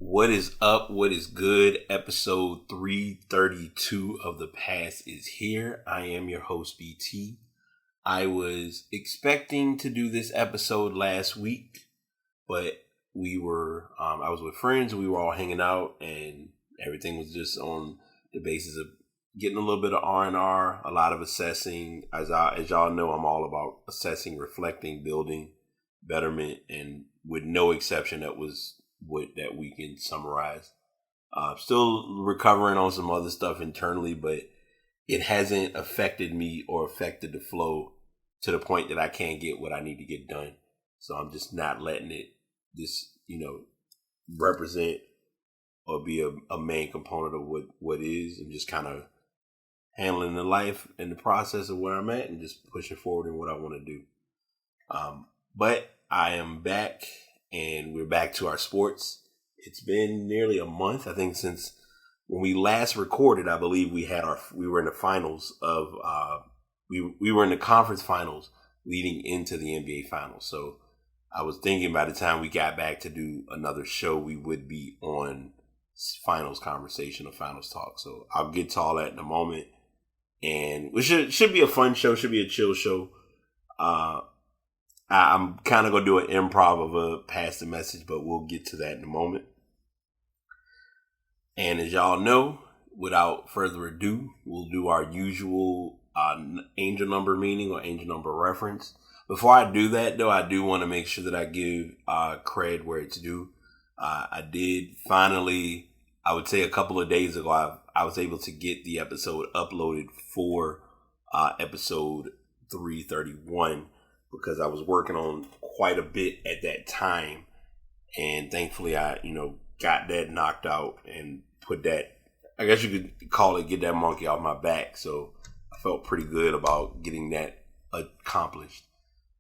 What is up? What is good? Episode 332 of The Past is here. I am your host, BT. I was expecting to do this episode last week, but I was with friends, we were all hanging out, and everything was just on the basis of getting a little bit of R&R, a lot of assessing. As y'all know, I'm all about assessing, reflecting, building, betterment, and with no exception, that was what that weekend summarized. Still recovering on some other stuff internally, but it hasn't affected me or affected the flow to the point that I can't get what I need to get done. So I'm just not letting it represent or be a main component of what is. I'm just kind of handling the life and the process of where I'm at and just pushing forward in what I want to do. But I am back, and we're back to our sports. It's been nearly a month, I think, since when we last recorded. I believe we were in the finals of we were in the conference finals leading into the NBA finals. So I was thinking by the time we got back to do another show, we would be on finals conversation or finals talk. So I'll get to all that in a moment. And it should be a fun show, should be a chill show. I'm kind of going to do an improv of a pass the message, but we'll get to that in a moment. And as y'all know, without further ado, we'll do our usual angel number meaning or angel number reference. Before I do that, though, I do want to make sure that I give cred where it's due. I did finally, I would say a couple of days ago, I was able to get the episode uploaded for episode 331 because I was working on quite a bit at that time. And thankfully, I got that knocked out and put that, I guess you could call it, get that monkey off my back. So I felt pretty good about getting that accomplished.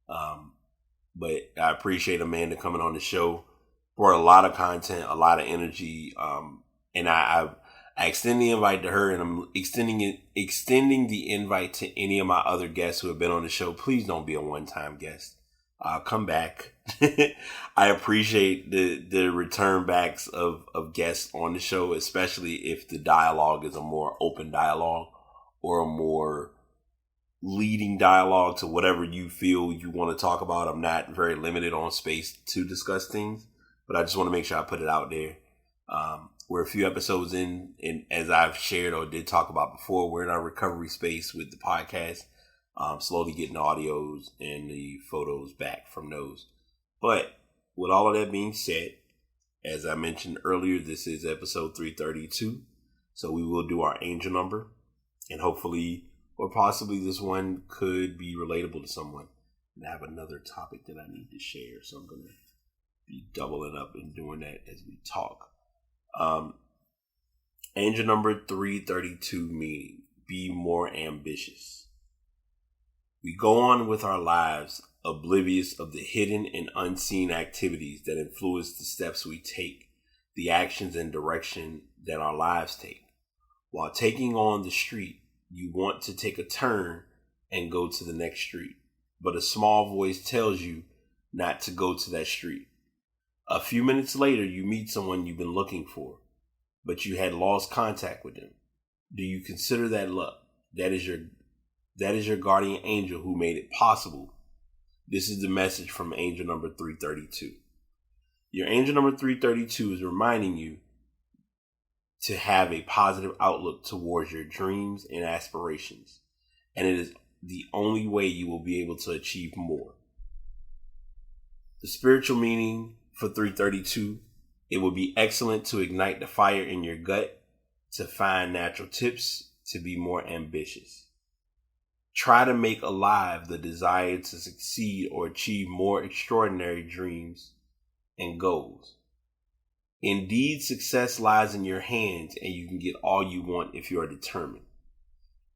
But I appreciate Amanda coming on the show for a lot of content, a lot of energy. And I extend the invite to her, and I'm extending the invite to any of my other guests who have been on the show. Please don't be a one-time guest. Come back. I appreciate the return backs of guests on the show, especially if the dialogue is a more open dialogue or a more leading dialogue to whatever you feel you want to talk about. I'm not very limited on space to discuss things, but I just want to make sure I put it out there. We're a few episodes in, and as I've shared or did talk about before, we're in our recovery space with the podcast. Slowly getting the audios and the photos back from those. But with all of that being said, as I mentioned earlier, this is episode 332. So we will do our angel number, and hopefully or possibly this one could be relatable to someone. And I have another topic that I need to share, so I'm going to be doubling up and doing that as we talk. Angel number 332 meaning be more ambitious. We go on with our lives oblivious of the hidden and unseen activities that influence the steps we take, the actions and direction that our lives take. While taking on the street, you want to take a turn and go to the next street, but a small voice tells you not to go to that street. A few minutes later, you meet someone you've been looking for, but you had lost contact with them. Do you consider that luck? That is your guardian angel who made it possible. This is the message from angel number 332. Your angel number 332 is reminding you to have a positive outlook towards your dreams and aspirations, and it is the only way you will be able to achieve more. The spiritual meaning for 332, it would be excellent to ignite the fire in your gut, to find natural tips to be more ambitious. Try to make alive the desire to succeed or achieve more extraordinary dreams and goals. Indeed, success lies in your hands, and you can get all you want if you are determined.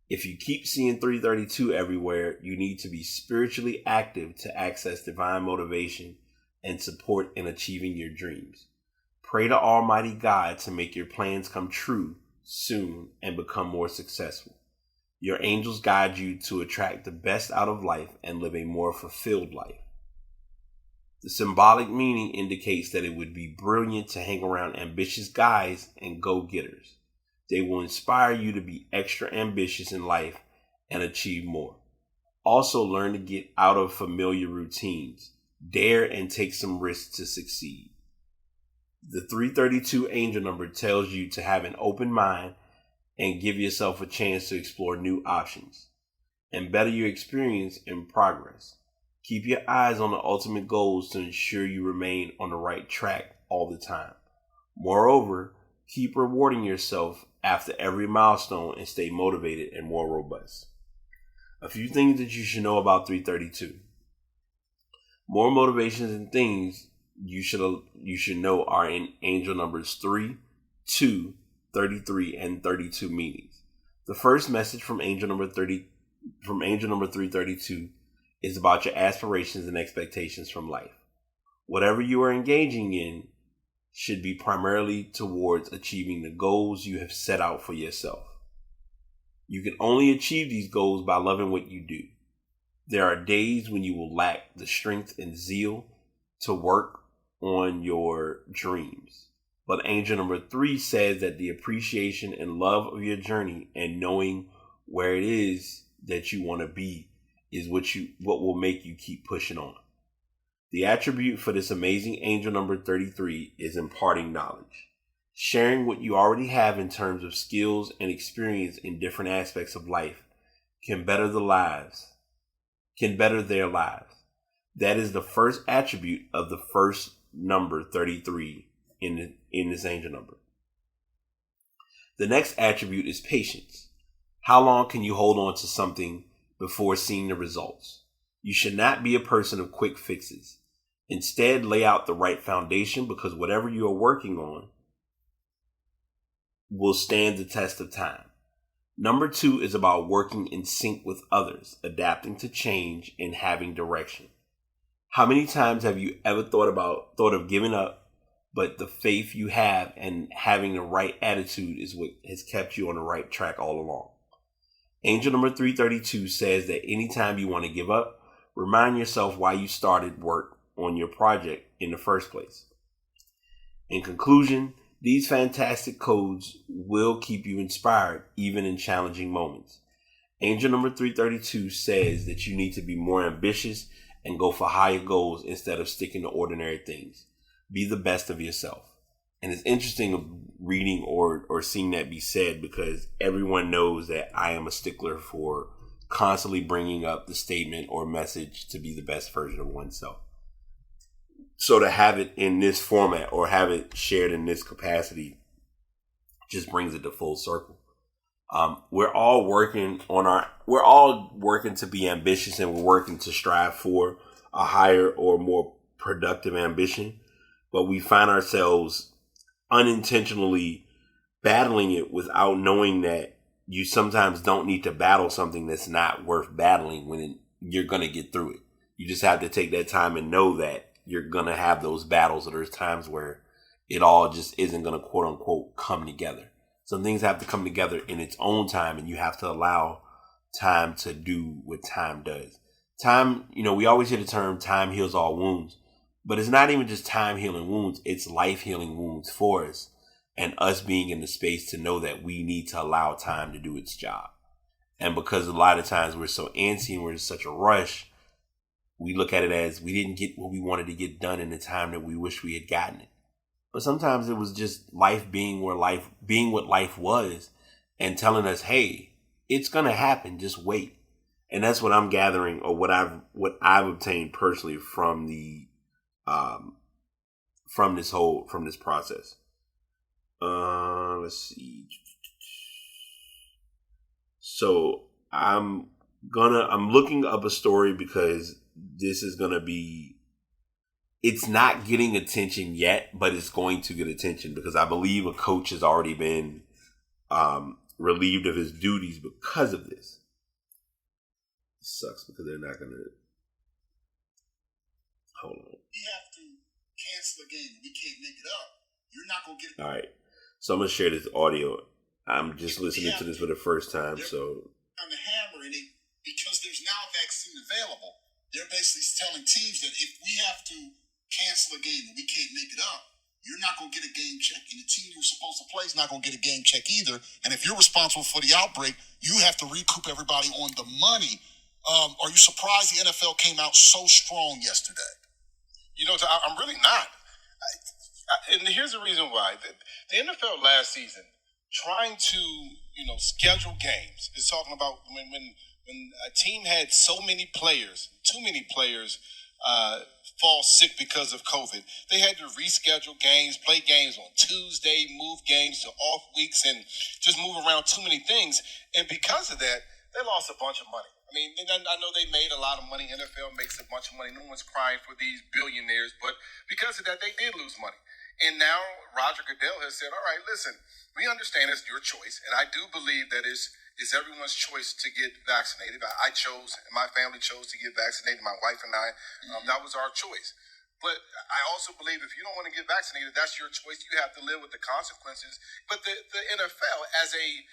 If you keep seeing 332 everywhere, you need to be spiritually active to access divine motivation and support in achieving your dreams. Pray to Almighty God to make your plans come true soon and become more successful. Your angels guide you to attract the best out of life and live a more fulfilled life. The symbolic meaning indicates that it would be brilliant to hang around ambitious guys and go-getters. They will inspire you to be extra ambitious in life and achieve more. Also, learn to get out of familiar routines. Dare and take some risks to succeed. The 332 angel number tells you to have an open mind and give yourself a chance to explore new options and better your experience and progress. Keep your eyes on the ultimate goals to ensure you remain on the right track all the time. Moreover, keep rewarding yourself after every milestone and stay motivated and more robust. A few things that you should know about 332. More motivations and things you should know are in angel numbers 3, 2, 33, and 32 meanings. The first message from angel number 332 is about your aspirations and expectations from life. Whatever you are engaging in should be primarily towards achieving the goals you have set out for yourself. You can only achieve these goals by loving what you do. There are days when you will lack the strength and zeal to work on your dreams. But angel number 3 says that the appreciation and love of your journey and knowing where it is that you want to be is what will make you keep pushing on. The attribute for this amazing angel number 33 is imparting knowledge. Sharing what you already have in terms of skills and experience in different aspects of life can better their lives. That is the first attribute of the first number 33 in this angel number. The next attribute is patience. How long can you hold on to something before seeing the results? You should not be a person of quick fixes. Instead, lay out the right foundation, because whatever you are working on will stand the test of time. Number 2 is about working in sync with others, adapting to change, and having direction. How many times have you ever thought of giving up, but the faith you have and having the right attitude is what has kept you on the right track all along? Angel number 332 says that anytime you want to give up, remind yourself why you started work on your project in the first place. In conclusion, these fantastic codes will keep you inspired even in challenging moments. Angel number 332 says that you need to be more ambitious and go for higher goals instead of sticking to ordinary things. Be the best of yourself. And it's interesting reading or seeing that be said, because everyone knows that I am a stickler for constantly bringing up the statement or message to be the best version of oneself. So to have it in this format or have it shared in this capacity just brings it to full circle. We're all working to be ambitious, and we're working to strive for a higher or more productive ambition, but we find ourselves unintentionally battling it without knowing that you sometimes don't need to battle something that's not worth battling when you're going to get through it. You just have to take that time and know that you're going to have those battles, or there's times where it all just isn't going to quote unquote come together. Some things have to come together in its own time, and you have to allow time to do what time does. Time, we always hear the term time heals all wounds, but it's not even just time healing wounds. It's life healing wounds for us, and us being in the space to know that we need to allow time to do its job. And because a lot of times we're so antsy and we're in such a rush, we look at it as we didn't get what we wanted to get done in the time that we wish we had gotten it. But sometimes it was just life being what life was, and telling us, hey, it's going to happen. Just wait. And that's what I'm gathering, or what I've obtained personally from this process. Let's see. So I'm looking up a story, because this is going to be, it's not getting attention yet, but it's going to get attention, because I believe a coach has already been relieved of his duties because of this. It sucks because they're not going to. Hold on. We have to cancel a game. We can't make it up. You're not going to get it. All right. So I'm going to share this audio. I'm just listening to this for the first time. So on the hammer, and because there's now a vaccine available, they're basically telling teams that if we have to cancel a game and we can't make it up, you're not going to get a game check. And the team you're supposed to play is not going to get a game check either. And if you're responsible for the outbreak, you have to recoup everybody on the money. Are you surprised the NFL came out so strong yesterday? I'm really not. And here's the reason why. The NFL last season, trying to, schedule games, is talking about when a team had so many players, too many players, fall sick because of COVID. They had to reschedule games, play games on Tuesday, move games to off weeks, and just move around too many things. And because of that, they lost a bunch of money. I mean, I know they made a lot of money. NFL makes a bunch of money. No one's crying for these billionaires, but because of that, they did lose money. And now Roger Goodell has said, all right, listen, we understand it's your choice. And I do believe that it's everyone's choice to get vaccinated. I chose, and my family chose to get vaccinated. My wife and I, that was our choice. But I also believe if you don't want to get vaccinated, that's your choice. You have to live with the consequences. But the NFL, as a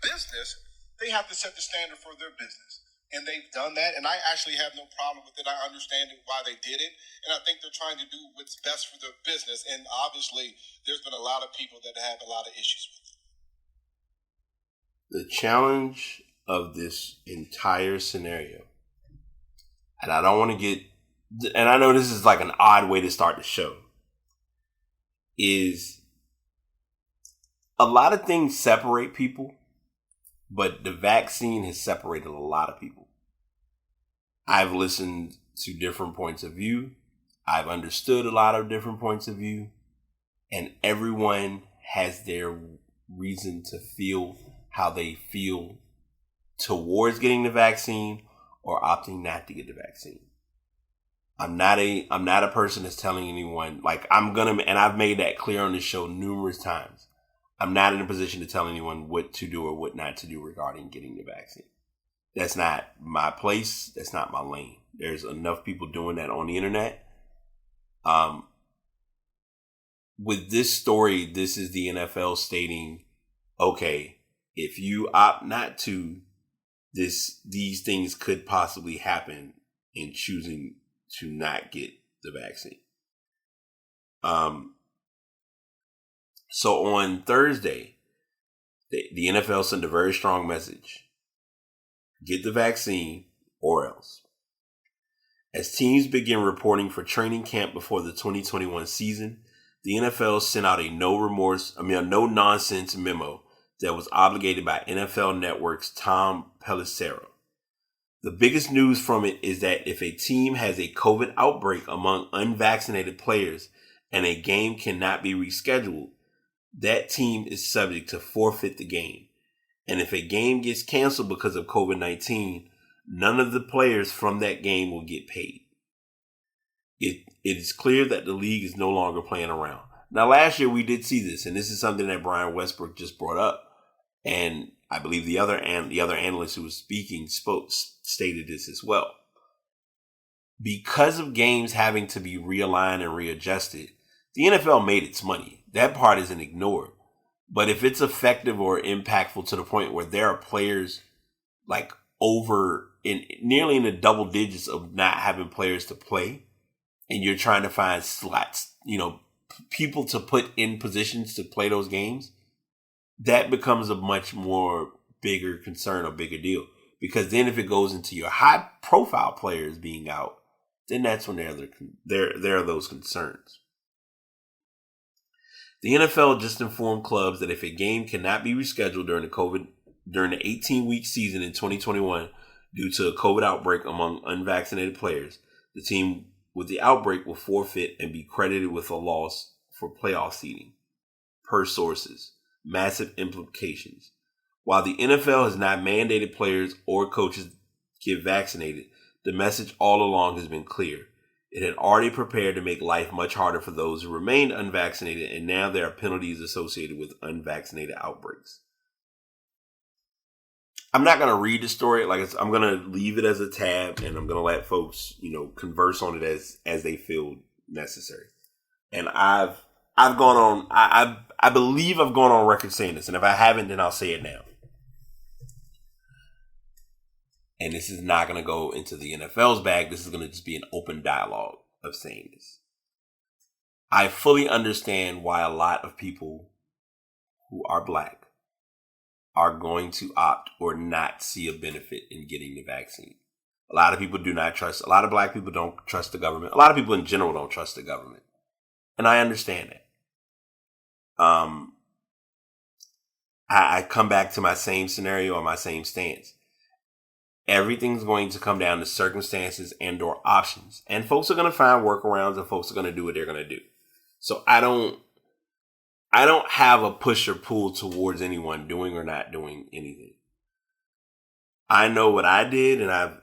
business, they have to set the standard for their business. And they've done that, and I actually have no problem with it. I understand why they did it, and I think they're trying to do what's best for their business. And obviously, there's been a lot of people that have a lot of issues with it. The challenge of this entire scenario, and I don't want to get, and I know this is like an odd way to start the show, is a lot of things separate people, but the vaccine has separated a lot of people. I've listened to different points of view. I've understood a lot of different points of view. And everyone has their reason to feel how they feel towards getting the vaccine or opting not to get the vaccine. I'm not a person that's telling anyone, and I've made that clear on this show numerous times. I'm not in a position to tell anyone what to do or what not to do regarding getting the vaccine. That's not my place. That's not my lane. There's enough people doing that on the internet. With this story, this is the NFL stating, okay, if you opt not to, these things could possibly happen in choosing to not get the vaccine. So on Thursday, the NFL sent a very strong message. Get the vaccine or else. As teams begin reporting for training camp before the 2021 season, the NFL sent out a no-nonsense memo that was obligated by NFL Network's Tom Pelissero. The biggest news from it is that if a team has a COVID outbreak among unvaccinated players and a game cannot be rescheduled, that team is subject to forfeit the game. And if a game gets canceled because of COVID-19, none of the players from that game will get paid. It is clear that the league is no longer playing around. Now, last year we did see this, and this is something that Brian Westbrook just brought up. And I believe the other analyst who was speaking stated this as well. Because of games having to be realigned and readjusted, the NFL made its money. That part isn't ignored. But if it's effective or impactful to the point where there are players nearly in the double digits of not having players to play, and you're trying to find slots, people to put in positions to play those games, that becomes a much more bigger concern or bigger deal. Because then if it goes into your high profile players being out, then that's when there are those concerns. The NFL just informed clubs that if a game cannot be rescheduled during the 18-week season in 2021 due to a COVID outbreak among unvaccinated players, the team with the outbreak will forfeit and be credited with a loss for playoff seeding. Per sources, massive implications. While the NFL has not mandated players or coaches get vaccinated, the message all along has been clear. It had already prepared to make life much harder for those who remained unvaccinated, and now there are penalties associated with unvaccinated outbreaks. I'm not going to read the story. I'm going to leave it as a tab, and I'm going to let folks, converse on it as they feel necessary. And I've gone on. I believe I've gone on record saying this, and if I haven't, then I'll say it now. And this is not going to go into the NFL's bag. This is going to just be an open dialogue. of saying this. I fully understand why a lot of people who are black are going to opt or not see a benefit in getting the vaccine. A lot of people do not trust, a lot of black people don't trust the government. A lot of people in general don't trust the government. And I understand that. I come back to my same scenario or my same stance. Everything's going to come down to circumstances and or options. And folks are going to find workarounds and folks are going to do what they're going to do. So I don't have a push or pull towards anyone doing or not doing anything. I know what I did, and I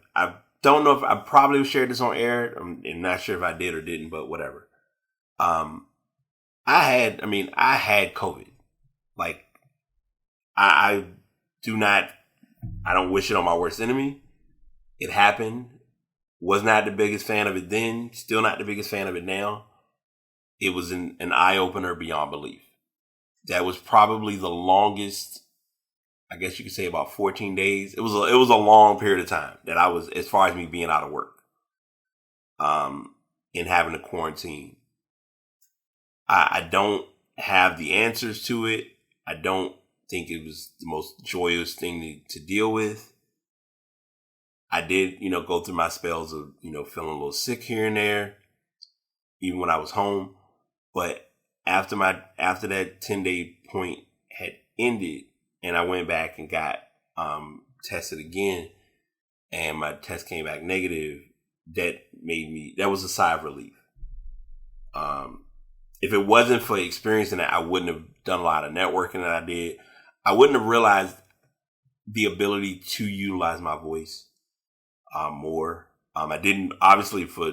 don't know if I probably shared this on air. I'm not sure if I did or didn't, but whatever. I had COVID. Like, I don't wish it on my worst enemy. It happened. Was not the biggest fan of it then. Still not the biggest fan of it now. It was an eye-opener beyond belief. That was probably the longest, I guess you could say about 14 days. It was a long period of time that I was, as far as me being out of work, and having to quarantine. I don't have the answers to it. I don't think it was the most joyous thing to deal with. I did, go through my spells of, feeling a little sick here and there, even when I was home. But after that 10-day point had ended and I went back and got tested again and my test came back negative, that was a sigh of relief. If it wasn't for experiencing that, I wouldn't have done a lot of networking that I did. I wouldn't have realized the ability to utilize my voice more. I didn't, obviously, for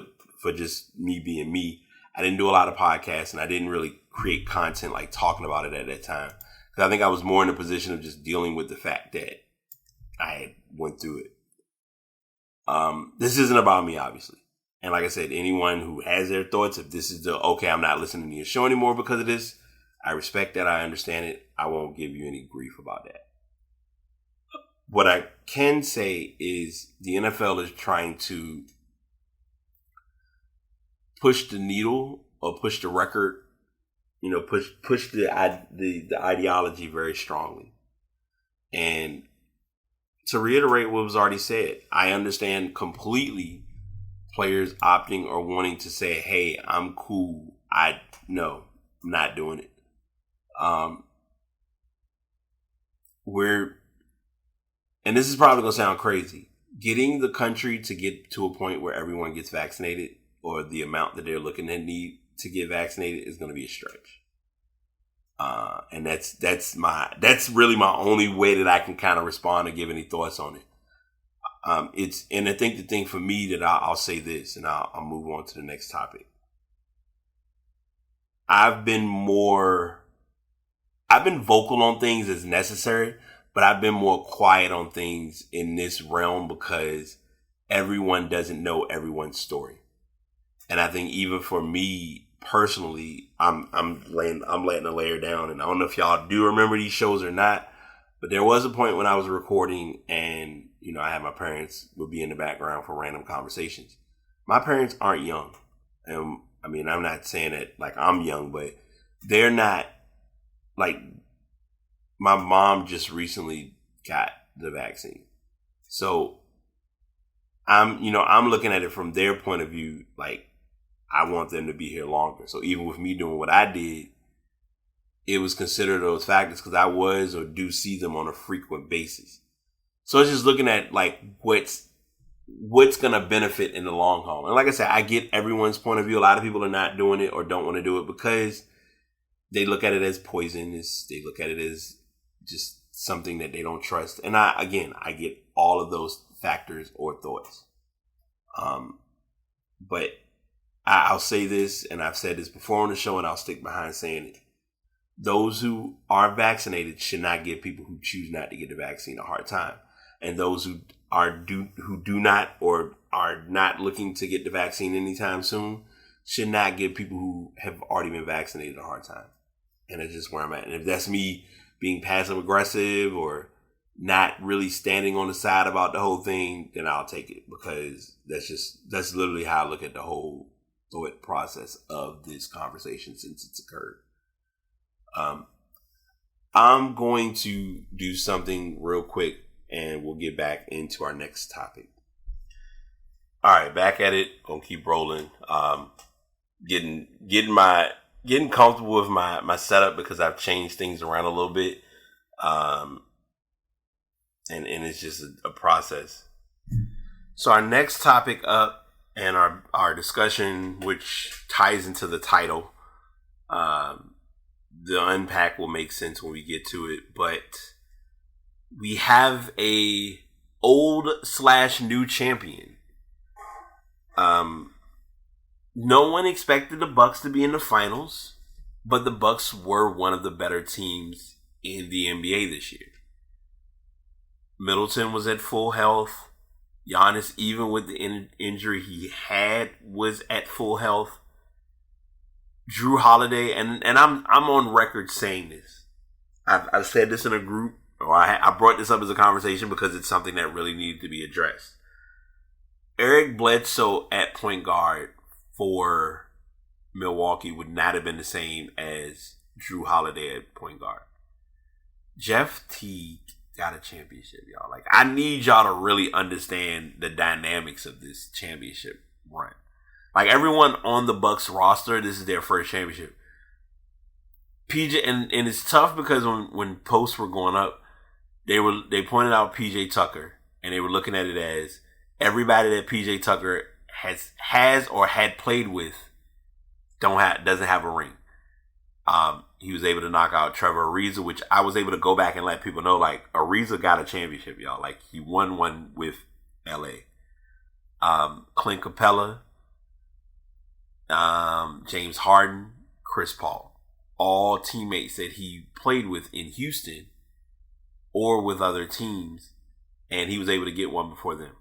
just me being me, I didn't do a lot of podcasts and I didn't really create content like talking about it at that time. Because I think I was more in a position of just dealing with the fact that I had went through it. This isn't about me, obviously. And like I said, anyone who has their thoughts, if this is okay, I'm not listening to your show anymore because of this, I respect that. I understand it. I won't give you any grief about that. What I can say is the NFL is trying to push the needle or push the record, push the ideology very strongly. And to reiterate what was already said, I understand completely players opting or wanting to say, hey, I'm cool. No, I'm not doing it. And this is probably going to sound crazy, getting the country to get to a point where everyone gets vaccinated or the amount that they're looking to need to get vaccinated is going to be a stretch. And that's really my only way that I can kind of respond and give any thoughts on it. And I think the thing for me that I'll say this and I'll move on to the next topic. I've been vocal on things as necessary, but I've been more quiet on things in this realm because everyone doesn't know everyone's story. And I think even for me personally, I'm letting a layer down. And I don't know if y'all do remember these shows or not, but there was a point when I was recording and, I had my parents would be in the background for random conversations. My parents aren't young. And I'm not saying that like I'm young, but they're not like my mom just recently got the vaccine. So I'm looking at it from their point of view. Like I want them to be here longer. So even with me doing what I did, it was considered those factors because I was or do see them on a frequent basis. So it's just looking at like what's going to benefit in the long haul. And like I said, I get everyone's point of view. A lot of people are not doing it or don't want to do it because they look at it as poisonous. They look at it as just something that they don't trust. And I get all of those factors or thoughts. But I'll say this, and I've said this before on the show, and I'll stick behind saying it. Those who are vaccinated should not give people who choose not to get the vaccine a hard time. And those who do not or are not looking to get the vaccine anytime soon should not give people who have already been vaccinated a hard time. And that's just where I'm at. And if that's me being passive aggressive or not really standing on the side about the whole thing, then I'll take it because that's literally how I look at the whole thought process of this conversation since it's occurred. I'm going to do something real quick and we'll get back into our next topic. All right, back at it. Gonna keep rolling. Getting comfortable with my setup because I've changed things around a little bit. And it's just a process. So our next topic up and our discussion, which ties into the title, the unpack will make sense when we get to it, but we have a old/new champion. No one expected the Bucks to be in the finals, but the Bucks were one of the better teams in the NBA this year. Middleton was at full health. Giannis, even with the injury he had, was at full health. Drew Holiday, and I'm on record saying this. I've said this in a group, or I brought this up as a conversation because it's something that really needed to be addressed. Eric Bledsoe at point guard for Milwaukee would not have been the same as Drew Holiday at point guard. Jeff Teague got a championship, y'all. Like, I need y'all to really understand the dynamics of this championship run. Like, everyone on the Bucks roster, this is their first championship. PJ, and it's tough because when posts were going up, they pointed out PJ Tucker, and they were looking at it as everybody that PJ Tucker has or had played with doesn't have a ring. He was able to knock out Trevor Ariza, which I was able to go back and let people know, like, Ariza got a championship, y'all. Like, he won one with LA. Clint Capella, James Harden, Chris Paul, all teammates that he played with in Houston or with other teams, and he was able to get one before them.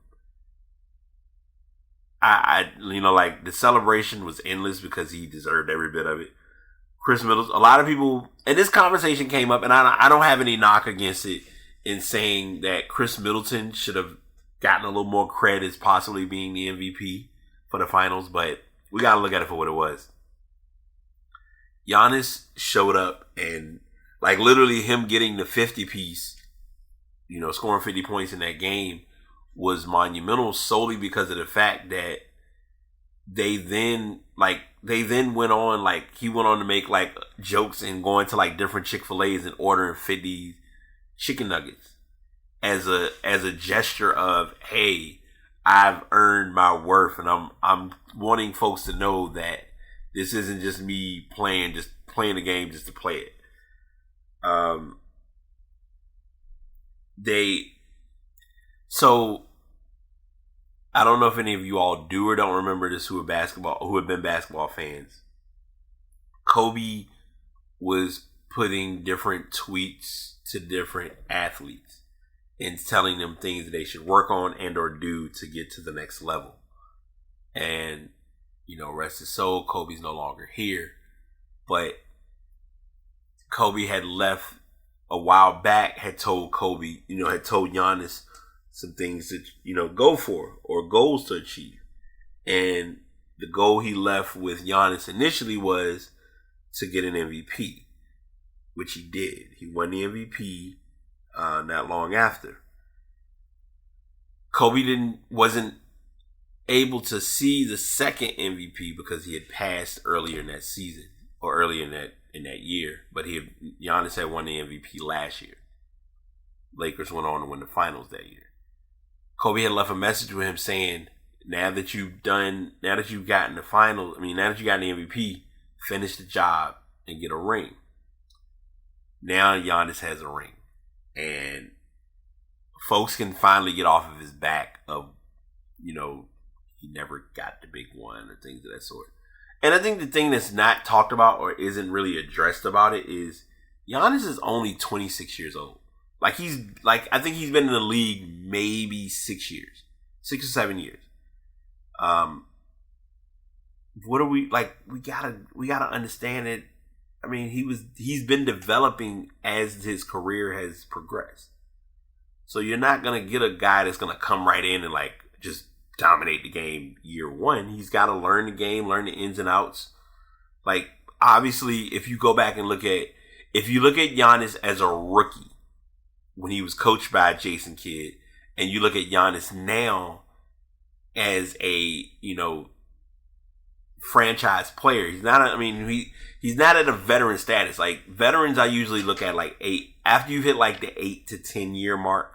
Like, the celebration was endless because he deserved every bit of it. Chris Middleton, a lot of people, and this conversation came up, and I don't have any knock against it in saying that Chris Middleton should have gotten a little more credit as possibly being the MVP for the finals, but we got to look at it for what it was. Giannis showed up, and, like, literally him getting the 50 piece, scoring 50 points in that game was monumental solely because of the fact that they then went on, like, he went on to make, like, jokes and going to, like, different Chick-fil-A's and ordering 50 chicken nuggets as a gesture of, hey, I've earned my worth, and I'm wanting folks to know that this isn't just me playing the game just to play it. So I don't know if any of you all do or don't remember this who have been basketball fans. Kobe was putting different tweets to different athletes and telling them things that they should work on and or do to get to the next level. And, rest his soul, Kobe's no longer here. But Kobe had left a while back, had told Giannis some things to, go for or goals to achieve. And the goal he left with Giannis initially was to get an MVP, which he did. He won the MVP not long after. Kobe wasn't able to see the second MVP because he had passed earlier in that season or earlier in that year. But Giannis had won the MVP last year. Lakers went on to win the finals that year. Kobe had left a message with him saying, now that you've gotten the MVP, finish the job and get a ring. Now Giannis has a ring. And folks can finally get off of his back of, he never got the big one or things of that sort. And I think the thing that's not talked about or isn't really addressed about it is Giannis is only 26 years old. I think he's been in the league maybe 6 years, 6 or 7 years. What are we like? We gotta understand it. I mean, he's been developing as his career has progressed. So you're not gonna get a guy that's gonna come right in and like just dominate the game year one. He's got to learn the game, learn the ins and outs. Like, obviously, if you go back and look at Giannis as a rookie when he was coached by Jason Kidd, and you look at Giannis now as a, franchise player, he's not at a veteran status. Like, veterans, I usually look at like 8. After you hit like the 8 to 10 year mark,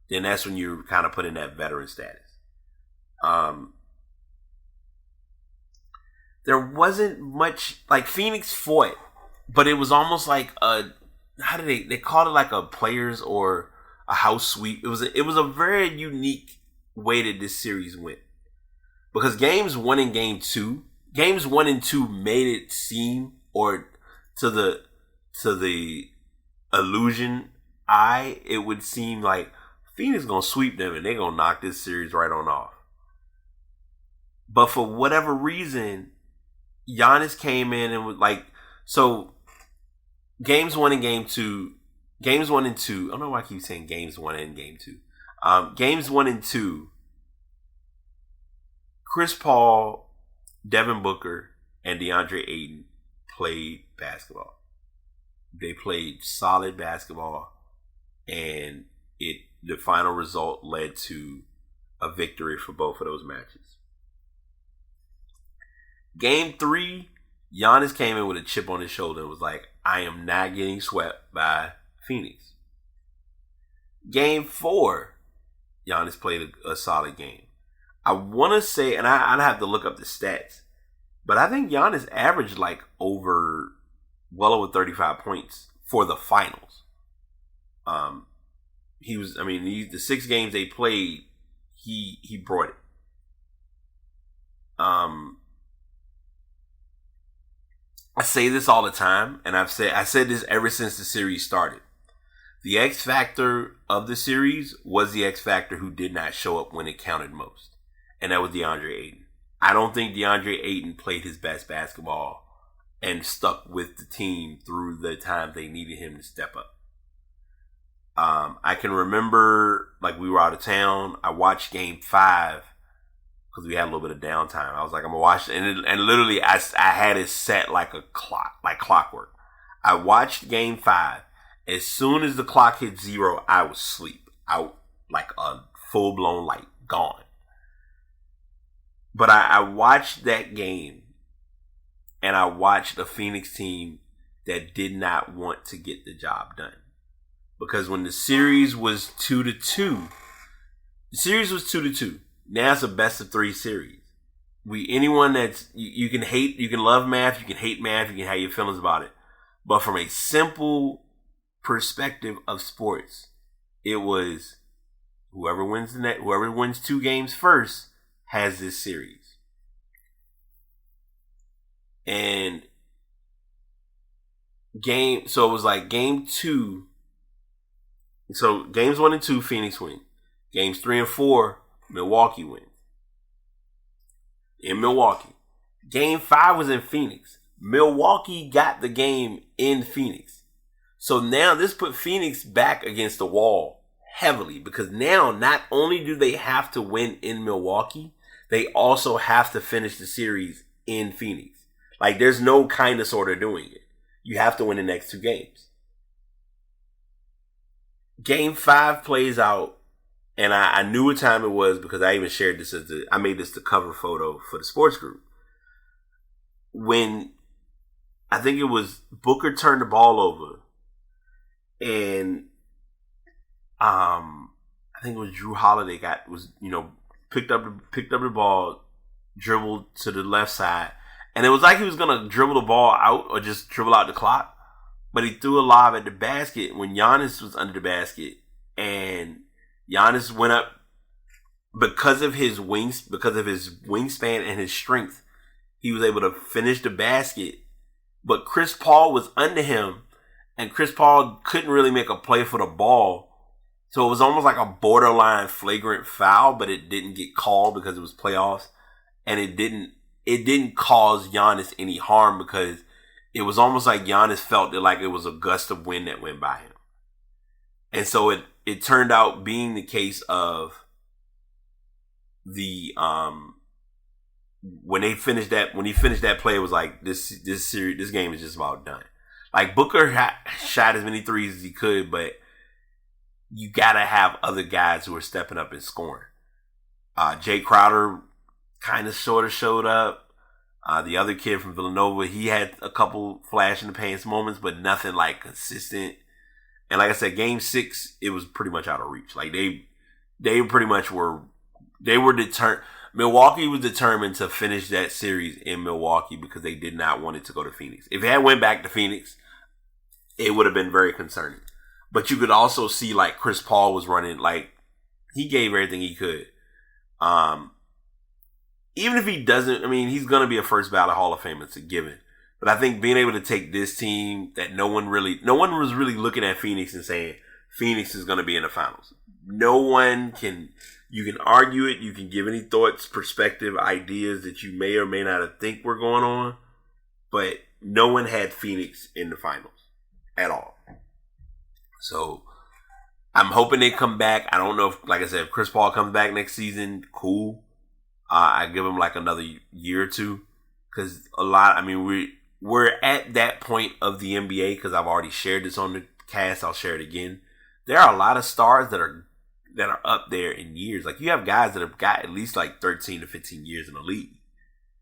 then that's when you're kind of put in that veteran status. There wasn't much, like, Phoenix fought, but it was almost like they called it like a players or a house sweep. It was a very unique way that this series went, because games 1 and game 2 made it seem, or to the illusion eye, it would seem like Phoenix gonna sweep them and they're gonna knock this series right on off. But for whatever reason, Giannis came in and was like, so games 1 and game 2, games 1 and 2, I don't know why I keep saying games 1 and game 2. Games 1 and 2, Chris Paul, Devin Booker, and DeAndre Ayton played basketball. They played solid basketball, and the final result led to a victory for both of those matches. Game 3, Giannis came in with a chip on his shoulder and was like, I am not getting swept by Phoenix. Game 4, Giannis played a solid game. I want to say, and I'd have to look up the stats, but I think Giannis averaged like well over 35 points for the finals. The 6 games they played, he brought it. I say this all the time, and I said this ever since the series started. The X factor of the series was the X factor who did not show up when it counted most, and that was DeAndre Ayton. I don't think DeAndre Ayton played his best basketball and stuck with the team through the time they needed him to step up. I can remember, like, we were out of town. I watched Game 5 because we had a little bit of downtime. I was like, I'm gonna watch it, and literally, I had it set like a clock, like clockwork. I watched Game 5. As soon as the clock hit 0, I was asleep, out like a full blown light, gone. But I watched that game, and I watched a Phoenix team that did not want to get the job done. Because when the series was 2-2, now it's a best of 3 series. Anyone that's, you can hate, you can love math, you can hate math, you can have your feelings about it. But from a simple perspective of sports, it was whoever wins 2 games first has this series. And so it was like game 2. So games 1 and 2, Phoenix win. Games 3 and 4, Milwaukee wins. In Milwaukee. Game 5 was in Phoenix. Milwaukee got the game in Phoenix. So now this put Phoenix back against the wall heavily, because now not only do they have to win in Milwaukee, they also have to finish the series in Phoenix. Like, there's no kind of sort of doing it. You have to win the next 2 games. Game 5 plays out, and I knew what time it was because I even shared this I made this the cover photo for the sports group. When I think it was Booker turned the ball over, and I think it was Drew Holiday picked up the ball, dribbled to the left side, and it was like he was gonna dribble the ball out or just dribble out the clock. But he threw a lob at the basket when Giannis was under the basket, and Giannis went up because of his wingspan and his strength. He was able to finish the basket, but Chris Paul was under him, and Chris Paul couldn't really make a play for the ball. So it was almost like a borderline flagrant foul, but it didn't get called because it was playoffs, and it didn't cause Giannis any harm because it was almost like Giannis felt that like it was a gust of wind that went by him. And so it turned out being the case of the when he finished that play, it was like this game is just about done. Like Booker shot as many threes as he could, but you gotta have other guys who are stepping up and scoring. Jay Crowder kind of sort of showed up. The other kid from Villanova, he had a couple flash in the pants moments, but nothing like consistent. And like I said, Game 6, it was pretty much out of reach. Like they pretty much were determined. Milwaukee was determined to finish that series in Milwaukee because they did not want it to go to Phoenix. If it had went back to Phoenix, it would have been very concerning. But you could also see like Chris Paul was running, like he gave everything he could. Even if he doesn't, I mean, he's going to be a first ballot Hall of Famer. It's a given. But I think being able to take this team that no one was really looking at Phoenix and saying Phoenix is going to be in the finals. You can argue it. You can give any thoughts, perspective, ideas that you may or may not think were going on. But no one had Phoenix in the finals at all. So I'm hoping they come back. I don't know if, like I said, if Chris Paul comes back next season, cool. I give him like another year or two. Because we're at that point of the NBA, because I've already shared this on the cast. I'll share it again. There are a lot of stars that are up there in years. Like you have guys that have got at least like 13 to 15 years in the league.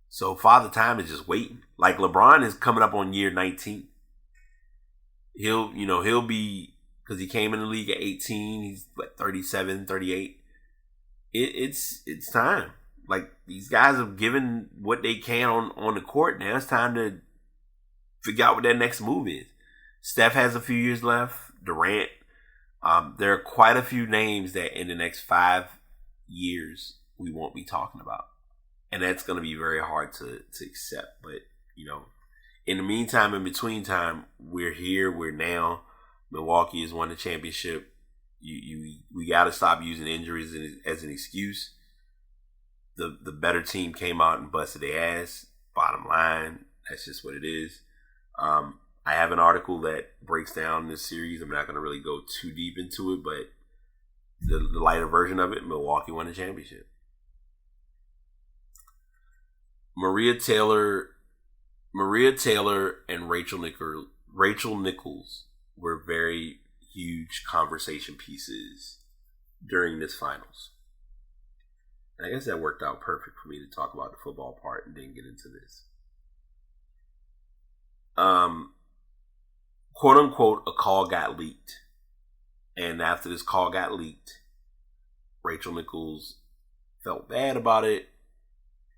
So Father Time is just waiting. Like LeBron is coming up on year 19. He'll be, because he came in the league at 18. He's like 37, 38. It's time. Like these guys have given what they can on the court. Now it's time to figure out what their next move is. Steph has a few years left. Durant. There are quite a few names that in the next 5 years we won't be talking about. And that's going to be very hard to accept. But, in the meantime, in between time, we're here, we're now. Milwaukee has won the championship. We got to stop using injuries as an excuse. The better team came out and busted their ass. Bottom line, that's just what it is. I have an article that breaks down this series. I'm not going to really go too deep into it, but the lighter version of it, Milwaukee won the championship. Maria Taylor and Rachel Nichols were very huge conversation pieces during this finals. I guess that worked out perfect for me to talk about the football part and then get into this. Quote unquote, a call got leaked. And after this call got leaked, Rachel Nichols felt bad about it.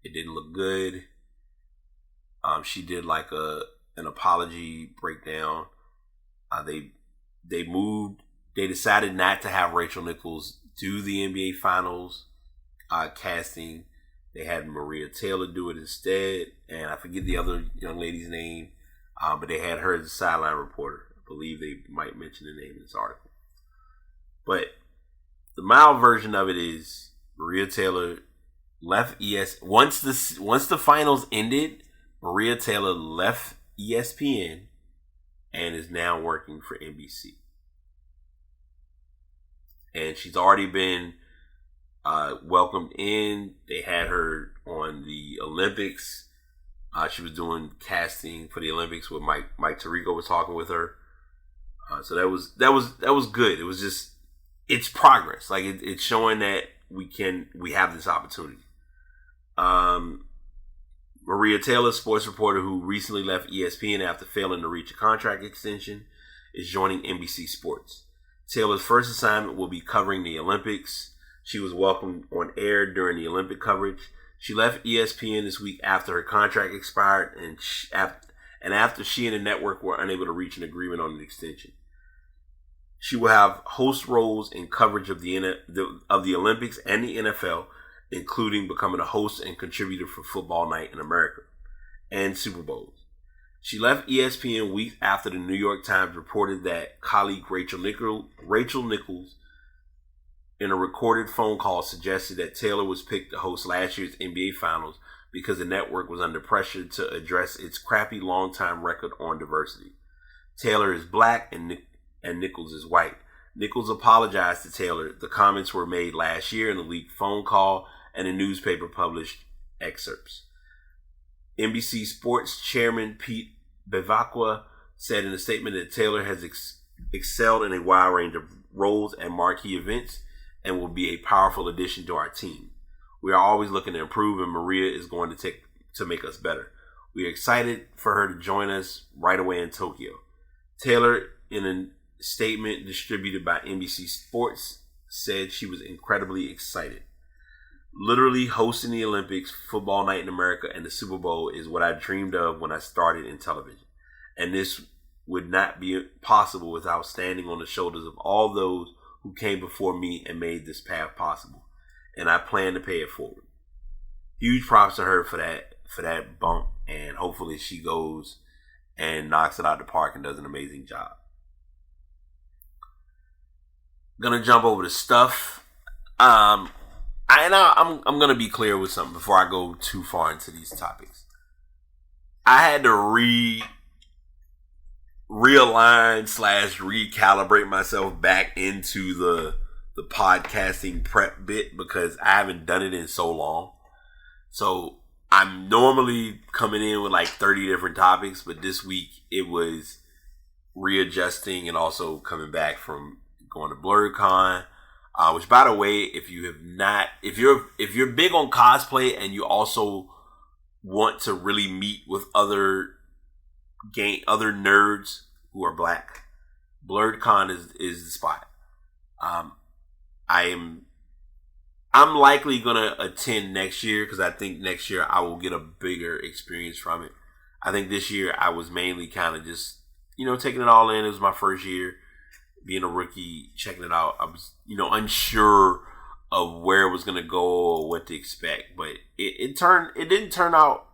It didn't look good. She did like an apology breakdown. They decided not to have Rachel Nichols do the NBA Finals casting. They had Maria Taylor do it instead, and I forget the other young lady's name, but they had her as a sideline reporter. I believe they might mention the name in this article. But the mild version of it is Maria Taylor left once the finals ended. Maria Taylor left ESPN and is now working for NBC. And she's already been welcomed in. They had her on the Olympics. She was doing casting for the Olympics with Mike Tirico was talking with her. So that was good. It was just, it's progress. Like it's showing that we have this opportunity. Maria Taylor, sports reporter who recently left ESPN after failing to reach a contract extension, is joining NBC Sports. Taylor's first assignment will be covering the Olympics. She was welcomed on air during the Olympic coverage. She left ESPN this week after her contract expired, and after she and the network were unable to reach an agreement on an extension. She will have host roles in coverage of the Olympics and the NFL, including becoming a host and contributor for Football Night in America and Super Bowls. She left ESPN weeks after the New York Times reported that colleague Rachel Nichols, in a recorded phone call, suggested that Taylor was picked to host last year's NBA Finals because the network was under pressure to address its crappy long-time record on diversity. Taylor is black and Nichols is white. Nichols apologized to Taylor. The comments were made last year in a leaked phone call, and the newspaper published excerpts. NBC Sports chairman Pete Bevacqua said in a statement that Taylor has excelled in a wide range of roles and marquee events and will be a powerful addition to our team. We are always looking to improve, and Maria is going to make us better. We are excited for her to join us right away in Tokyo. Taylor, in a statement distributed by NBC Sports, said she was incredibly excited. Literally hosting the Olympics, Football Night in America, and the Super Bowl is what I dreamed of when I started in television. And this would not be possible without standing on the shoulders of all those who came before me and made this path possible. And I plan to pay it forward. Huge props to her for that bump, and hopefully she goes and knocks it out the park and does an amazing job. Gonna jump over to stuff. I'm gonna be clear with something before I go too far into these topics. I had to realign/recalibrate myself back into the podcasting prep bit because I haven't done it in so long. So I'm normally coming in with like 30 different topics, but this week it was readjusting and also coming back from going to BlurredCon. Which, by the way, if you're big on cosplay and you also want to really meet with other nerds who are black, BlurredCon is the spot. I'm likely gonna attend next year because I think next year I will get a bigger experience from it. I think this year I was mainly kind of just taking it all in. It was my first year. Being a rookie, checking it out, I was, unsure of where it was going to go or what to expect. But it didn't turn out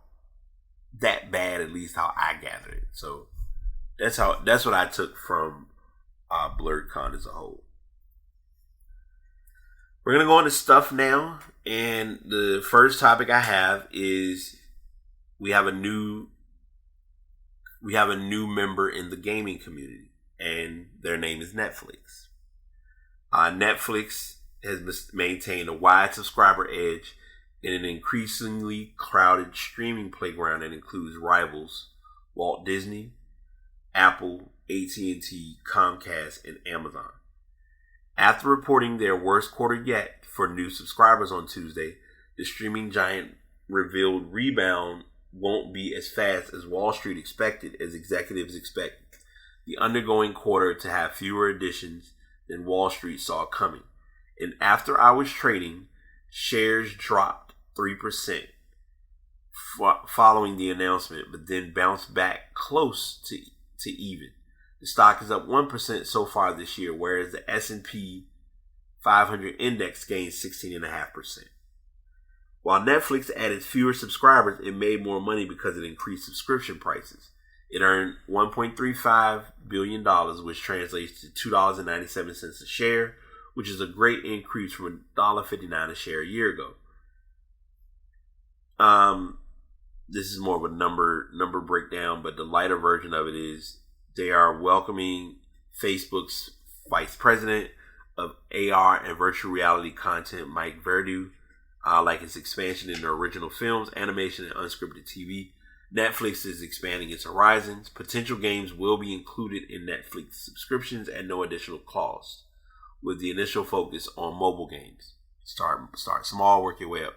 that bad, at least how I gathered it. So that's what I took from BlurredCon as a whole. We're going to go into stuff now, and the first topic I have is we have a new member in the gaming community. And their name is Netflix. Netflix has maintained a wide subscriber edge in an increasingly crowded streaming playground that includes rivals Walt Disney, Apple, AT&T, Comcast, and Amazon. After reporting their worst quarter yet for new subscribers on Tuesday, the streaming giant revealed rebound won't be as fast as Wall Street expected, as executives expect the undergoing quarter to have fewer additions than Wall Street saw coming. In after-hours trading, shares dropped 3% following the announcement, but then bounced back close to even. The stock is up 1% so far this year, whereas the S&P 500 index gained 16.5%. While Netflix added fewer subscribers, it made more money because it increased subscription prices. It earned $1.35 billion, which translates to $2.97 a share, which is a great increase from $1.59 a share a year ago. This is more of a number breakdown, but the lighter version of it is they are welcoming Facebook's vice president of AR and virtual reality content, Mike Verdu, like its expansion into original films, animation, and unscripted TV. Netflix is expanding its horizons. Potential games will be included in Netflix subscriptions at no additional cost, with the initial focus on mobile games. Start small, work your way up.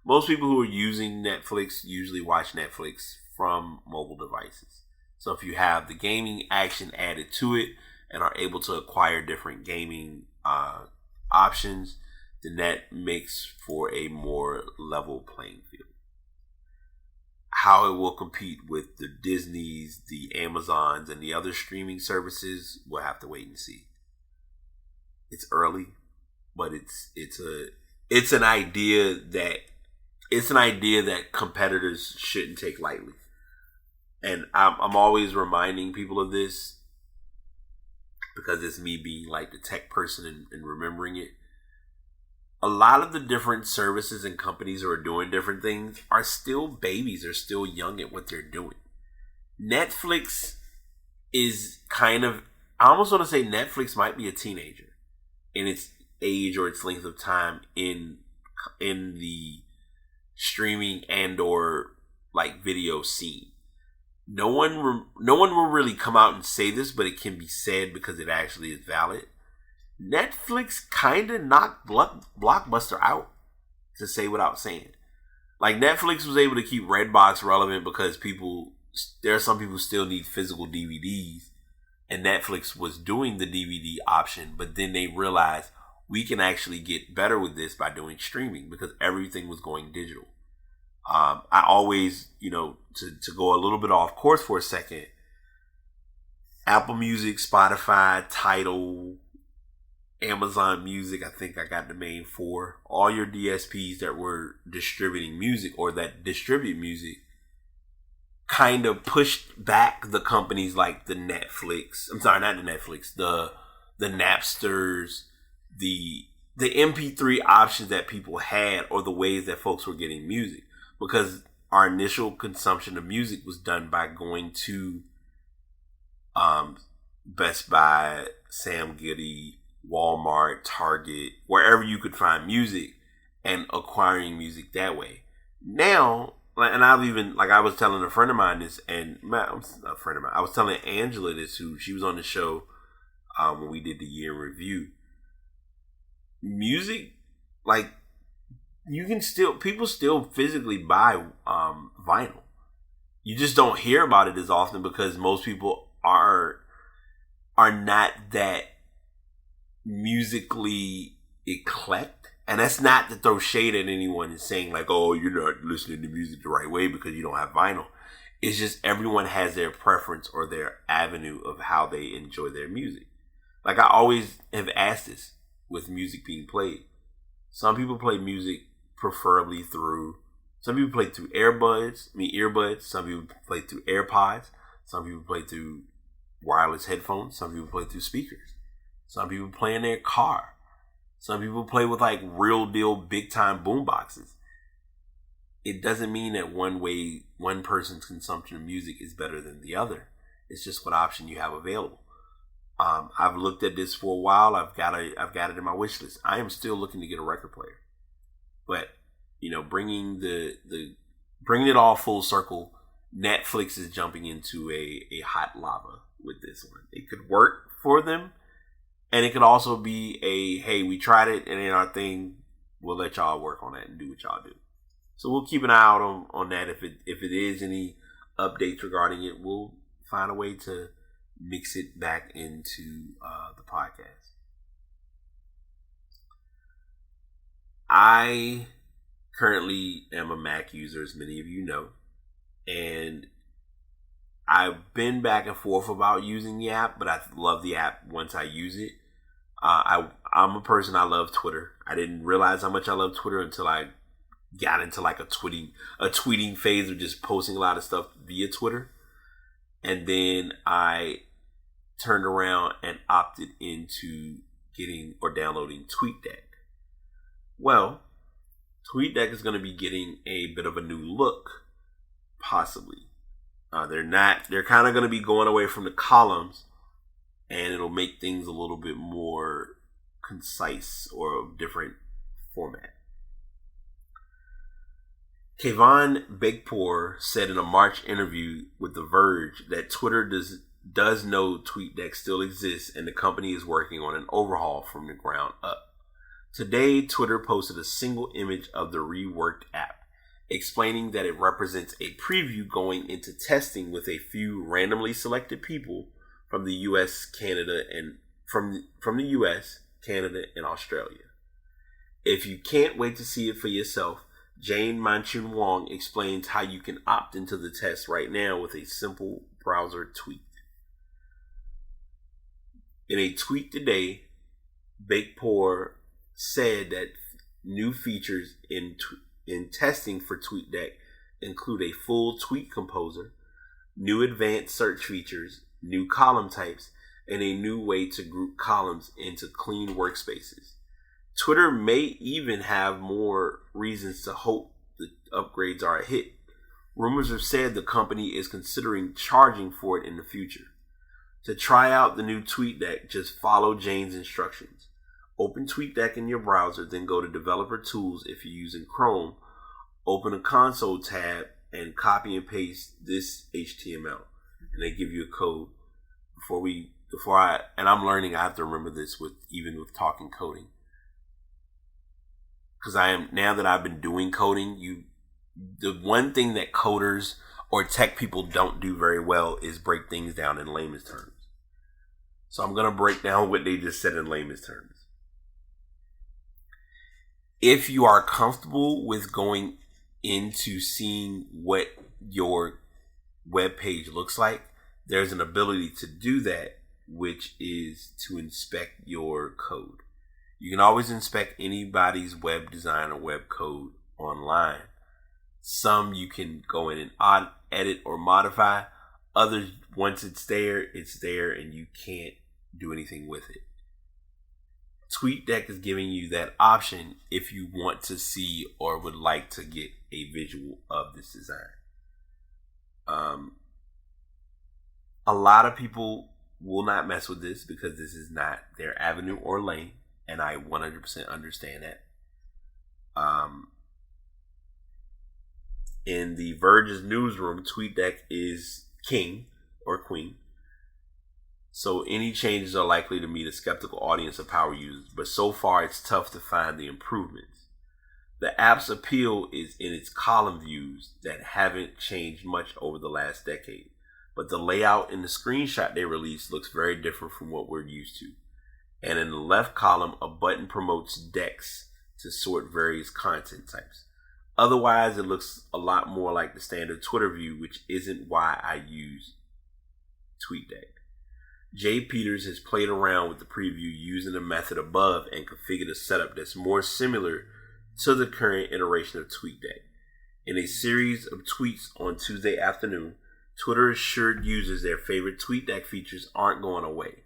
Most people who are using Netflix usually watch Netflix from mobile devices. So if you have the gaming action added to it and are able to acquire different gaming options, then that makes for a more level playing field. How it will compete with the Disneys, the Amazons, and the other streaming services, we'll have to wait and see. It's early, but it's an idea that competitors shouldn't take lightly. And I'm always reminding people of this because it's me being like the tech person and remembering it. A lot of the different services and companies who are doing different things are still babies. They're still young at what they're doing. Netflix is I almost want to say Netflix might be a teenager in its age or its length of time in in the streaming and or like video scene. No one will really come out and say this, but it can be said because it actually is valid. Netflix kind of knocked Blockbuster out, to say without saying. Like, Netflix was able to keep Redbox relevant because there are some people who still need physical DVDs, and Netflix was doing the DVD option, but then they realized we can actually get better with this by doing streaming because everything was going digital. I always, to go a little bit off course for a second, Apple Music, Spotify, Tidal, Amazon Music, I think I got the main four. All your DSPs that were distributing music or that distribute music kind of pushed back the companies like the Netflix. I'm sorry, not the Netflix. The Napsters, the MP3 options that people had, or the ways that folks were getting music. Because our initial consumption of music was done by going to Best Buy, Sam Goody, Walmart, Target, wherever you could find music, and acquiring music that way. Now, and I was telling a friend of mine this, and a friend of mine, I was telling Angela this, who she was on the show when we did the year in review. Music, like, people still physically buy vinyl. You just don't hear about it as often because most people are not that musically eclectic. And that's not to throw shade at anyone and saying like, oh, you're not listening to music the right way because you don't have vinyl. It's just everyone has their preference or their avenue of how they enjoy their music. Like, I always have asked this with music being played. Some people play music preferably through, some people play through earbuds. Some people play through AirPods. Some people play through wireless headphones. Some people play through speakers. Some people play in their car. Some people play with like real deal big time boom boxes. It doesn't mean that one person's consumption of music is better than the other. It's just what option you have available. I've looked at this for a while. I've got it in my wish list. I am still looking to get a record player, but bringing it all full circle, Netflix is jumping into a hot lava with this one. It could work for them, and it could also be hey, we tried it and in our thing, we'll let y'all work on that and do what y'all do. So we'll keep an eye out on that. If it is any updates regarding it, we'll find a way to mix it back into the podcast. I currently am a Mac user, as many of you know, and I've been back and forth about using the app, but I love the app once I use it. I'm a person, I love Twitter. I didn't realize how much I love Twitter until I got into like a tweeting phase of just posting a lot of stuff via Twitter. And then I turned around and opted into getting or downloading TweetDeck. Well, TweetDeck is going to be getting a bit of a new look, possibly. They're kind of going to be going away from the columns, and it'll make things a little bit more concise or a different format. Kayvon Beikpour said in a March interview with The Verge that Twitter does know TweetDeck still exists and the company is working on an overhaul from the ground up. Today, Twitter posted a single image of the reworked app, explaining that it represents a preview going into testing with a few randomly selected people from the US, Canada, and from the US, Canada, and Australia. If you can't wait to see it for yourself, Jane Manchun Wong explains how you can opt into the test right now with a simple browser tweet. In a tweet today, Beikpour said that new features in testing for TweetDeck include a full tweet composer, new advanced search features, new column types, and a new way to group columns into clean workspaces. Twitter may even have more reasons to hope the upgrades are a hit. Rumors have said the company is considering charging for it in the future. To try out the new TweetDeck, just follow Jane's instructions. Open TweetDeck in your browser, then go to Developer Tools if you're using Chrome. Open a console tab and copy and paste this HTML. And they give you a code. I'm learning I have to remember this even with talking coding. Because now that I've been doing coding, the one thing that coders or tech people don't do very well is break things down in layman's terms. So I'm going to break down what they just said in layman's terms. If you are comfortable with going into seeing what your web page looks like, there's an ability to do that, which is to inspect your code. You can always inspect anybody's web design or web code online. Some you can go in and edit or modify. Others, once it's there and you can't do anything with it. TweetDeck is giving you that option if you want to see or would like to get a visual of this design. A lot of people will not mess with this because this is not their avenue or lane, and I 100% understand that. In the Verge's newsroom, TweetDeck is king or queen. So any changes are likely to meet a skeptical audience of power users, but so far it's tough to find the improvements. The app's appeal is in its column views that haven't changed much over the last decade, but the layout in the screenshot they released looks very different from what we're used to. And in the left column, a button promotes decks to sort various content types. Otherwise, it looks a lot more like the standard Twitter view, which isn't why I use TweetDeck. Jay Peters has played around with the preview using the method above and configured a setup that's more similar to the current iteration of TweetDeck. In a series of tweets on Tuesday afternoon, Twitter assured users their favorite TweetDeck features aren't going away.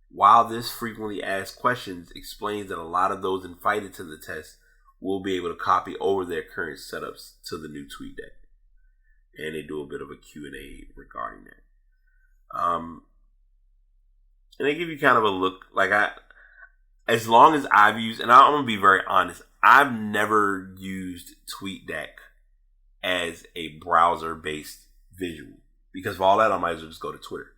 While this frequently asked questions explains that a lot of those invited to the test will be able to copy over their current setups to the new TweetDeck. And they do a bit of a Q&A regarding that. And they give you kind of a look, as long as I've used, and I'm going to be very honest, I've never used TweetDeck as a browser-based visual. Because of all that, I might as well just go to Twitter.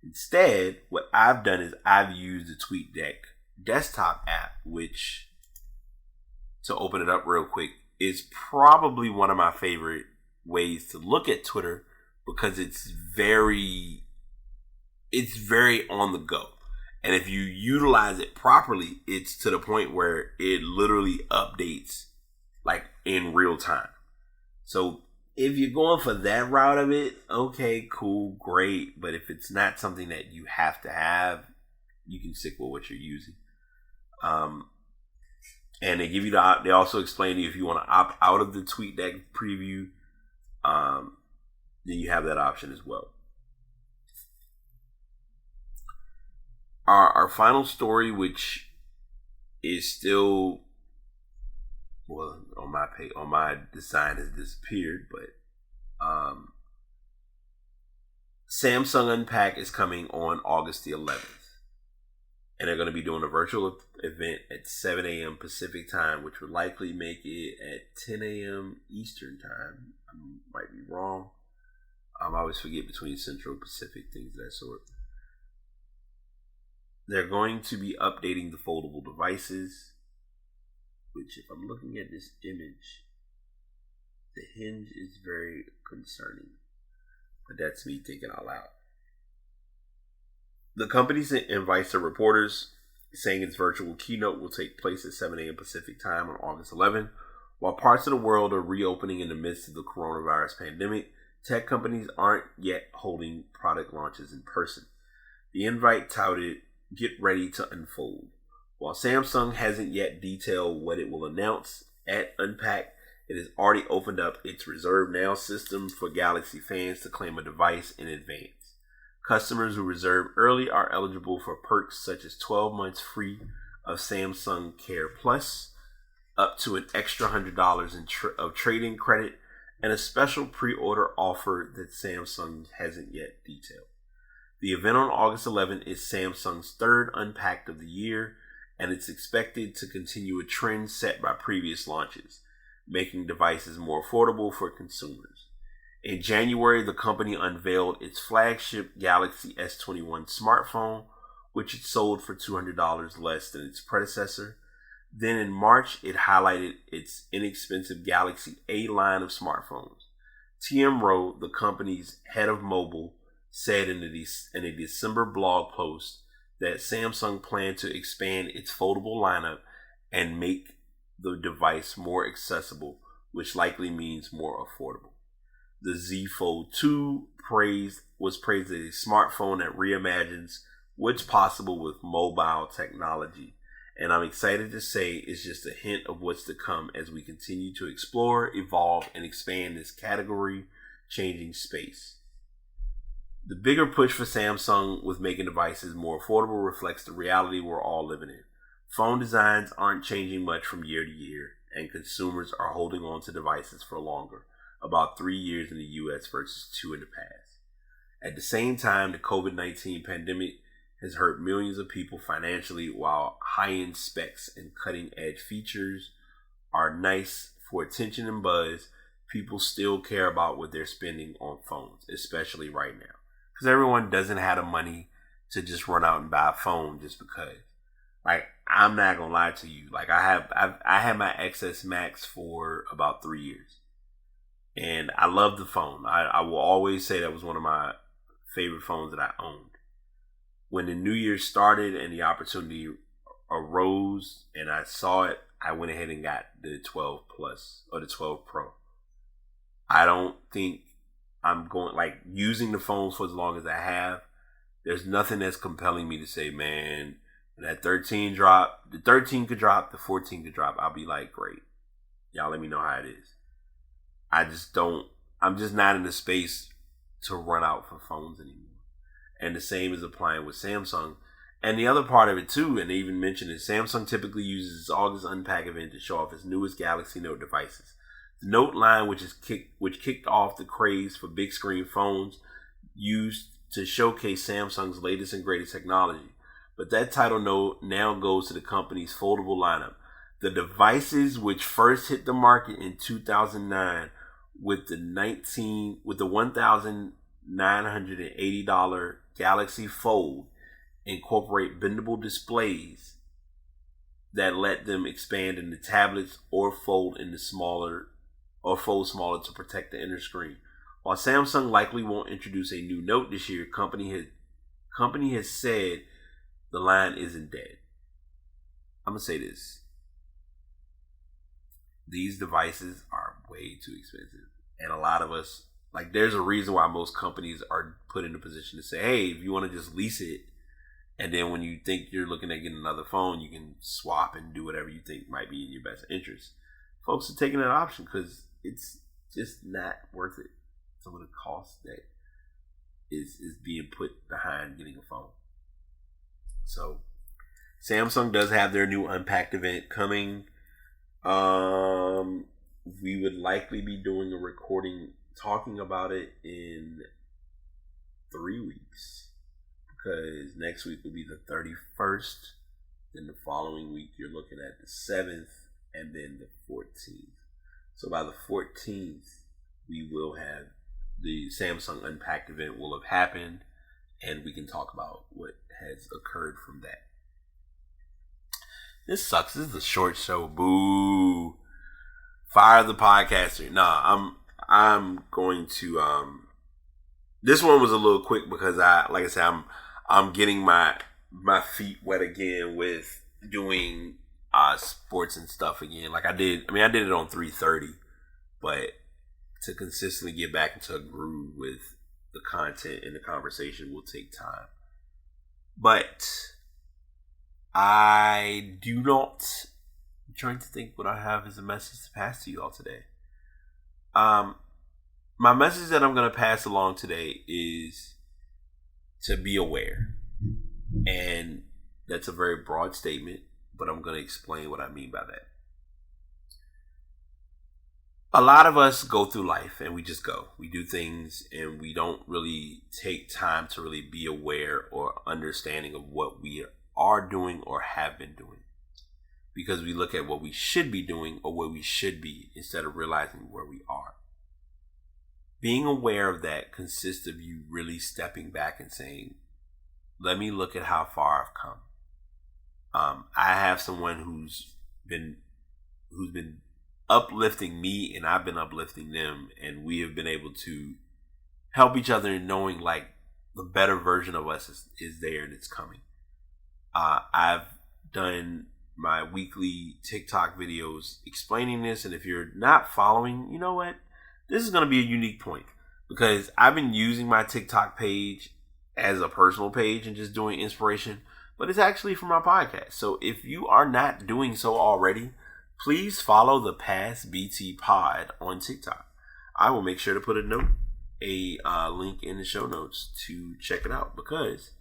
Instead, what I've done is I've used the TweetDeck desktop app, which, to open it up real quick, is probably one of my favorite ways to look at Twitter because it's very on the go. And if you utilize it properly, it's to the point where it literally updates in real time. So if you're going for that route of it, okay, cool, great. But if it's not something that you have to have, you can stick with what you're using. And they give you they also explain to you if you want to opt out of the TweetDeck preview, then you have that option as well. Our final story, which is still, well, on my page, on my design has disappeared, but Samsung Unpack is coming on August the 11th. And they're going to be doing a virtual event at 7 a.m. Pacific time, which would likely make it at 10 a.m. Eastern time. I might be wrong. I always forget between Central and Pacific, things of that sort. They're going to be updating the foldable devices, which if I'm looking at this image, the hinge is very concerning. But that's me thinking out loud. The company invites the reporters, saying its virtual keynote will take place at 7 a.m. Pacific time on August 11. While parts of the world are reopening in the midst of the coronavirus pandemic, tech companies aren't yet holding product launches in person. The invite touted, "Get ready to unfold." While Samsung hasn't yet detailed what it will announce at Unpack, it has already opened up its Reserve Now system for Galaxy fans to claim a device in advance. Customers who reserve early are eligible for perks such as 12 months free of Samsung Care Plus, up to an extra $100 of trade-in credit, and a special pre-order offer that Samsung hasn't yet detailed. The event on August 11th is Samsung's third Unpacked of the year, and it's expected to continue a trend set by previous launches, making devices more affordable for consumers. In January, the company unveiled its flagship Galaxy S21 smartphone, which it sold for $200 less than its predecessor. Then in March, it highlighted its inexpensive Galaxy A line of smartphones. TM Rowe, the company's head of mobile, said in a December blog post that Samsung planned to expand its foldable lineup and make the device more accessible, which likely means more affordable. The Z Fold 2 was praised as a smartphone that reimagines what's possible with mobile technology. And I'm excited to say it's just a hint of what's to come as we continue to explore, evolve, and expand this category-changing space. The bigger push for Samsung with making devices more affordable reflects the reality we're all living in. Phone designs aren't changing much from year to year, and consumers are holding on to devices for longer, about 3 years in the US versus 2 in the past. At the same time, the COVID-19 pandemic has hurt millions of people financially, while high-end specs and cutting-edge features are nice for attention and buzz. People still care about what they're spending on phones, especially right now, because everyone doesn't have the money to just run out and buy a phone just because. Like, I'm not gonna lie to you. Like, I had my XS Max for about 3 years, and I love the phone. I will always say that was one of my favorite phones that I owned. When the new year started and the opportunity arose and I saw it, I went ahead and got the 12 Plus or the 12 Pro. I don't think I'm going, like, using the phone for as long as I have. There's nothing that's compelling me to say, man, when that 13 drop, the 13 could drop, the 14 could drop. I'll be like, great. Y'all let me know how it is. I'm just not in the space to run out for phones anymore. And the same is applying with Samsung. And the other part of it too, and they even mentioned it, Samsung typically uses its August Unpack event to show off its newest Galaxy Note devices. The Note line, which kicked off the craze for big screen phones, used to showcase Samsung's latest and greatest technology. But that title note now goes to the company's foldable lineup. The devices, which first hit the market in 2009 with the $1,980 Galaxy Fold, incorporate bendable displays that let them expand into tablets or fold smaller to protect the inner screen. While Samsung likely won't introduce a new Note this year, company has said the line isn't dead. I'm gonna say this: these devices are way too expensive, and a lot of us, like, there's a reason why most companies are put in a position to say, hey, if you want to just lease it, and then when you think you're looking at getting another phone, you can swap and do whatever you think might be in your best interest. Folks are taking that option because it's just not worth it. Some of the cost that is being put behind getting a phone. So Samsung does have their new Unpacked event coming. We would likely be doing a recording talking about it in 3 weeks, because next week will be the 31st, then the following week you're looking at the 7th, and then the 14th. So by the 14th, we will have the Samsung Unpacked event will have happened, and we can talk about what has occurred from that. This sucks. This is a short show. Boo. Fire the podcaster. Nah, I'm going to this one was a little quick because I'm getting my feet wet again with doing sports and stuff again. Like I did it on 3:30, but to consistently get back into a groove with the content and the conversation will take time. But I'm trying to think what I have as a message to pass to you all today. My message that I'm going to pass along today is to be aware. And that's a very broad statement, but I'm going to explain what I mean by that. A lot of us go through life and we just go. We do things and we don't really take time to really be aware or understanding of what we are doing or have been doing. because we look at what we should be doing or where we should be instead of realizing where we are. Being aware of that consists of you really stepping back and saying, let me look at how far I've come. I have someone who's been uplifting me, and I've been uplifting them, and we have been able to help each other in knowing like the better version of us is there and it's coming. I've done my weekly TikTok videos explaining this, and if you're not following, you know what? This is going to be a unique point because I've been using my TikTok page as a personal page and just doing inspiration, but it's actually for my podcast. So if you are not doing so already, please follow the Past BT Pod on TikTok. I will make sure to put a link in the show notes to check it out, because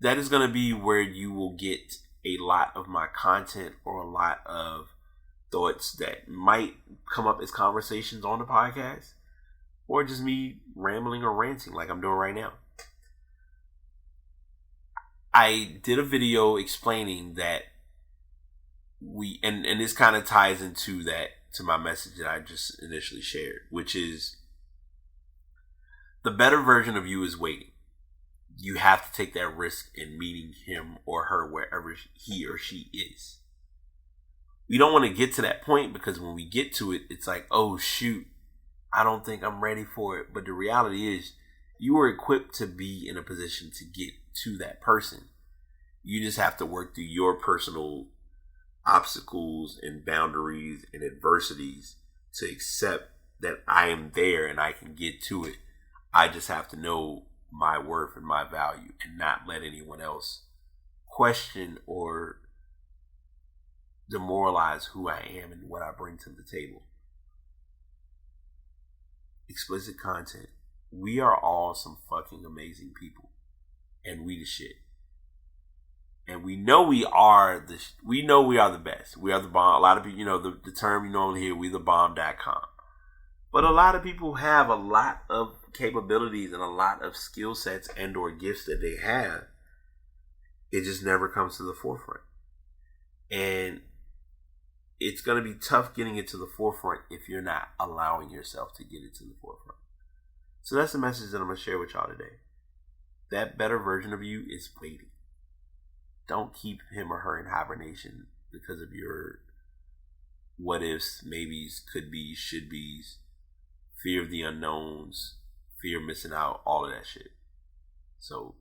that is going to be where you will get a lot of my content or a lot of thoughts that might come up as conversations on the podcast, or just me rambling or ranting like I'm doing right now. I did a video explaining that and this kind of ties into to my message that I just initially shared, which is the better version of you is waiting. You have to take that risk in meeting him or her wherever he or she is. We don't want to get to that point, because when we get to it, it's like, oh shoot, I don't think I'm ready for it. But the reality is, you are equipped to be in a position to get to that person. You just have to work through your personal obstacles and boundaries and adversities to accept that I am there and I can get to it. I just have to know my worth and my value and not let anyone else question or demoralize who I am and what I bring to the table. Explicit content. We are all some fucking amazing people, and we the shit. And we know we are the best. We are the bomb. A lot of people, the term you normally hear, we the bomb.com. But a lot of people have a lot of capabilities and a lot of skill sets and or gifts that they have. It just never comes to the forefront. And it's going to be tough getting it to the forefront if you're not allowing yourself to get it to the forefront. So that's the message that I'm going to share with y'all today. That better version of you is waiting. Don't keep him or her in hibernation because of your what ifs, maybes, could be, should be's, fear of the unknowns, fear of missing out, all of that shit. So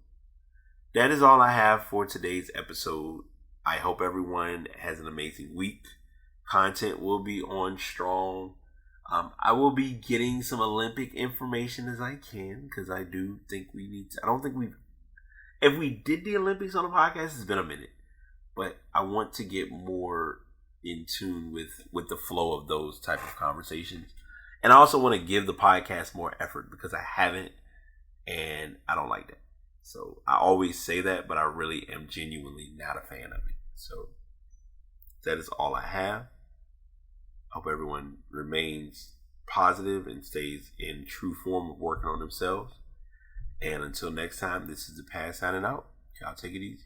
that is all I have for today's episode. I hope everyone has an amazing week. Content will be on strong. I will be getting some Olympic information as I can, because I do think we need to. If we did the Olympics on the podcast, it's been a minute. But I want to get more in tune with the flow of those type of conversations. And I also want to give the podcast more effort, because I haven't, and I don't like that. So I always say that, but I really am genuinely not a fan of it. So that is all I have. Hope everyone remains positive and stays in true form of working on themselves. And until next time, this is the Past signing out. Y'all take it easy.